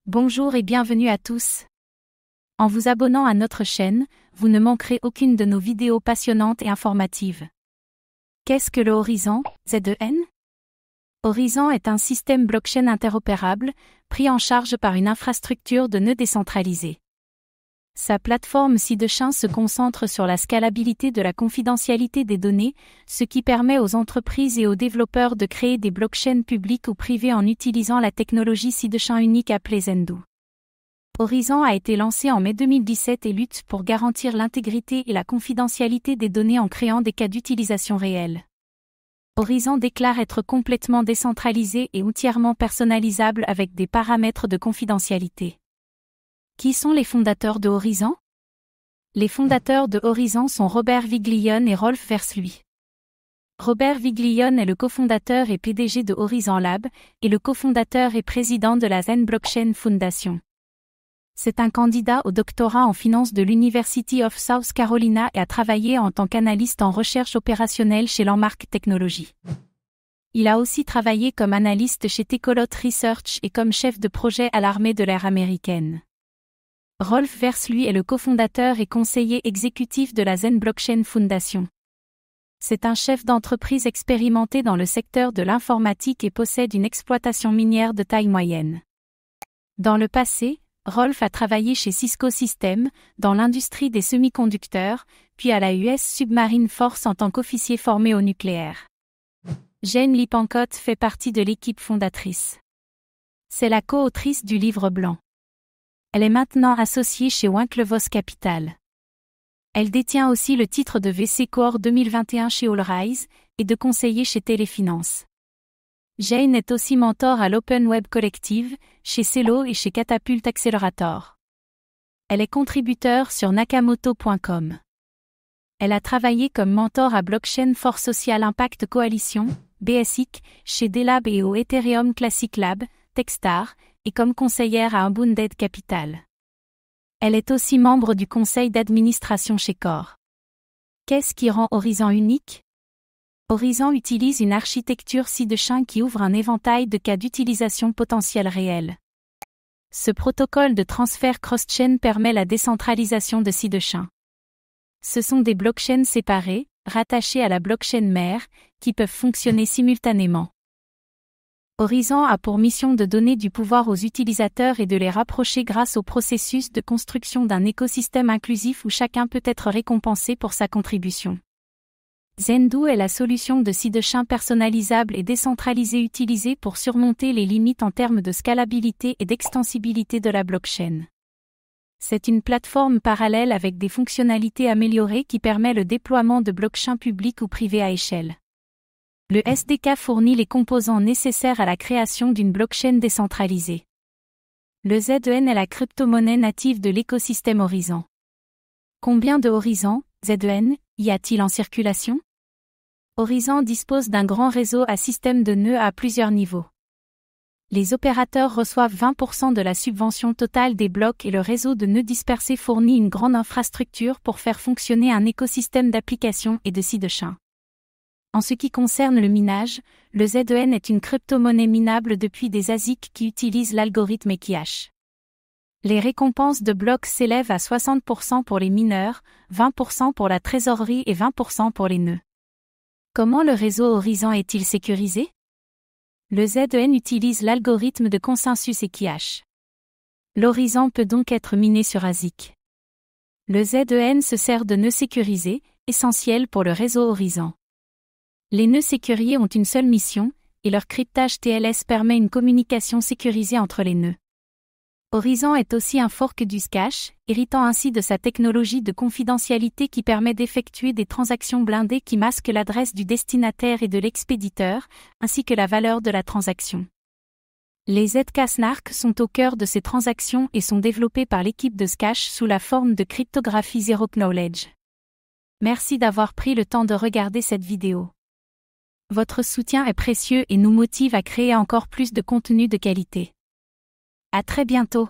Bonjour et bienvenue à tous. En vous abonnant à notre chaîne, vous ne manquerez aucune de nos vidéos passionnantes et informatives. Qu'est-ce que le Horizon, ZEN? Horizon est un système blockchain interopérable, pris en charge par une infrastructure de nœuds décentralisée. Sa plateforme Sidechain se concentre sur la scalabilité de la confidentialité des données, ce qui permet aux entreprises et aux développeurs de créer des blockchains publiques ou privées en utilisant la technologie Sidechain unique appelée Zendoo. Horizon a été lancé en mai 2017 et lutte pour garantir l'intégrité et la confidentialité des données en créant des cas d'utilisation réels. Horizon déclare être complètement décentralisé et entièrement personnalisable avec des paramètres de confidentialité. Qui sont les fondateurs de Horizon? Les fondateurs de Horizon sont Robert Viglione et Rolf Versluis. Robert Viglione est le cofondateur et PDG de Horizon Lab, et le cofondateur et président de la Zen Blockchain Foundation. C'est un candidat au doctorat en finance de l'University of South Carolina et a travaillé en tant qu'analyste en recherche opérationnelle chez Landmark Technology. Il a aussi travaillé comme analyste chez Tecolot Research et comme chef de projet à l'armée de l'air américaine. Rolf Versluis est le cofondateur et conseiller exécutif de la Zen Blockchain Foundation. C'est un chef d'entreprise expérimenté dans le secteur de l'informatique et possède une exploitation minière de taille moyenne. Dans le passé, Rolf a travaillé chez Cisco Systems, dans l'industrie des semi-conducteurs, puis à la US Submarine Force en tant qu'officier formé au nucléaire. Jane Lipancott fait partie de l'équipe fondatrice. C'est la co-autrice du livre blanc. Elle est maintenant associée chez Winklevoss Capital. Elle détient aussi le titre de VC Core 2021 chez Allrise et de conseiller chez Téléfinance. Jane est aussi mentor à l'Open Web Collective, chez Celo et chez Catapult Accelerator. Elle est contributeur sur nakamoto.com. Elle a travaillé comme mentor à Blockchain for Social Impact Coalition, BSIC, chez Delab et au Ethereum Classic Lab, Techstar, et comme conseillère à Unbounded Capital. Elle est aussi membre du conseil d'administration chez Core. Qu'est-ce qui rend Horizon unique? Horizon utilise une architecture Sidechain qui ouvre un éventail de cas d'utilisation potentiels réels. Ce protocole de transfert cross-chain permet la décentralisation de Sidechain. Ce sont des blockchains séparées, rattachées à la blockchain mère, qui peuvent fonctionner simultanément. Horizon a pour mission de donner du pouvoir aux utilisateurs et de les rapprocher grâce au processus de construction d'un écosystème inclusif où chacun peut être récompensé pour sa contribution. Zendoo est la solution de Sidechain personnalisable et décentralisée utilisée pour surmonter les limites en termes de scalabilité et d'extensibilité de la blockchain. C'est une plateforme parallèle avec des fonctionnalités améliorées qui permet le déploiement de blockchains publics ou privés à échelle. Le SDK fournit les composants nécessaires à la création d'une blockchain décentralisée. Le ZEN est la crypto-monnaie native de l'écosystème Horizon. Combien de Horizon, ZEN, y a-t-il en circulation? Horizon dispose d'un grand réseau à système de nœuds à plusieurs niveaux. Les opérateurs reçoivent 20% de la subvention totale des blocs et le réseau de nœuds dispersés fournit une grande infrastructure pour faire fonctionner un écosystème d'applications et de Sidechain. En ce qui concerne le minage, le ZEN est une crypto-monnaie minable depuis des ASIC qui utilisent l'algorithme Equihash. Les récompenses de blocs s'élèvent à 60% pour les mineurs, 20% pour la trésorerie et 20% pour les nœuds. Comment le réseau Horizon est-il sécurisé? Le ZEN utilise l'algorithme de consensus Equihash. L'Horizon peut donc être miné sur ASIC. Le ZEN se sert de nœuds sécurisés, essentiels pour le réseau Horizon. Les nœuds sécurisés ont une seule mission, et leur cryptage TLS permet une communication sécurisée entre les nœuds. Horizon est aussi un fork du Zcash, héritant ainsi de sa technologie de confidentialité qui permet d'effectuer des transactions blindées qui masquent l'adresse du destinataire et de l'expéditeur, ainsi que la valeur de la transaction. Les ZK-SNARK sont au cœur de ces transactions et sont développés par l'équipe de Zcash sous la forme de cryptographie Zero Knowledge. Merci d'avoir pris le temps de regarder cette vidéo. Votre soutien est précieux et nous motive à créer encore plus de contenu de qualité. À très bientôt.